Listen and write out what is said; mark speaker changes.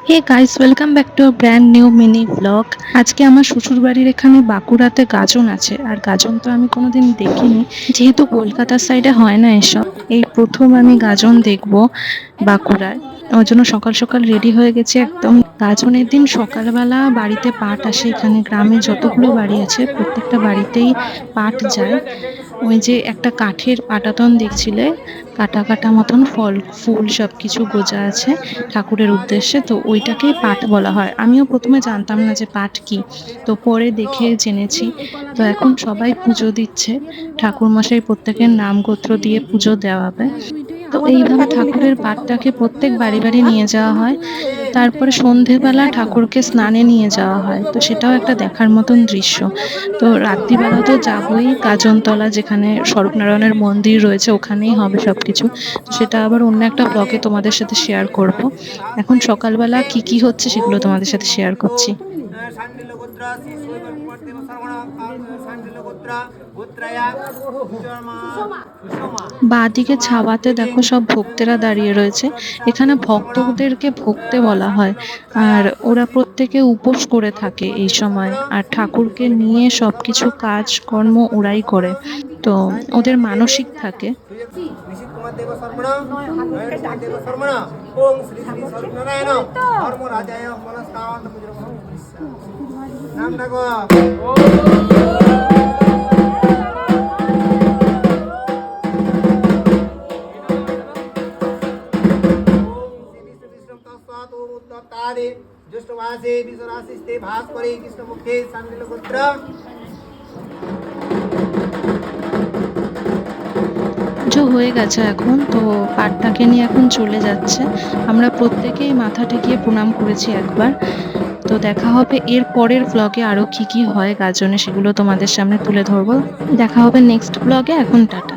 Speaker 1: Hey guys, welcome back to brand new mini vlog. আজকে আমার শ্বশুর বাড়ির এখানে বাঁকুড়াতে গাজন আছে, আর গাজন তো আমি কোনোদিন দেখিনি, যেহেতু কলকাতার সাইডে হয় না এসব। এই প্রথম আমি গাজন দেখবো বাঁকুড়ায়। ওর জন্য সকাল সকাল রেডি হয়ে গেছে একদম। গাজনের দিন সকালবেলা বাড়িতে পাঠ আসে, এখানে গ্রামে যতগুলো বাড়ি আছে প্রত্যেকটা বাড়িতেই পাঠ যায়। ওই যে একটা কাঠের পাটাতন দেখছিলে, কাটা কাটা মতন ফল ফুল সবকিছু গোজা আছে ঠাকুরের উদ্দেশ্যে, তো ওইটাকেই পাঠ বলা হয়। আমিও প্রথমে জানতাম না যে পাঠ কি, তো পরে দেখে জেনেছি। তো এখন সবাই পুজো দিচ্ছে, ঠাকুর মশাই প্রত্যেকের নাম গোত্র দিয়ে পুজো দেওয়া হবে। তো এইভাবে ঠাকুরের পাঠটাকে প্রত্যেক বাড়ি বাড়ি নিয়ে যাওয়া হয়। তারপরে সন্ধেবেলা ঠাকুরকে স্নানে নিয়ে যাওয়া হয়, তো সেটাও একটা দেখার মতন দৃশ্য। তো রাত্রিবেলা তো যাবই, গাজনতলা যেখানে স্বরূপনারায়ণের মন্দির রয়েছে ওখানেই হবে সবকিছু। তো সেটা আবার অন্য একটা ব্লগে তোমাদের সাথে শেয়ার করব। এখন সকালবেলা কি কি হচ্ছে সেগুলো তোমাদের সাথে শেয়ার করছি। বাঁদিকে ছাওয়াতে দেখো সব ভক্তেরা দাঁড়িয়ে রয়েছে। এখানে ভক্তদেরকে ভক্তে বলা হয়, আর ওরা প্রত্যেকে উপোস করে থাকে এই সময়, আর ঠাকুরকে নিয়ে সবকিছু কাজ কর্ম ওরাই করে। তো ওদের মানসিক থাকে। পুজো হয়ে গেছে এখন, তো পাঠটাকে নিয়ে এখন চলে যাচ্ছে। আমরা প্রত্যেকেই মাথা ঠেকিয়ে প্রণাম করেছি একবার। তো দেখা হবে এর পরের ব্লগে, আরো কি কি হয় গাজনে সেগুলো তোমাদের সামনে তুলে ধরবো। দেখা হবে নেক্সট ব্লগে। এখন টাটা।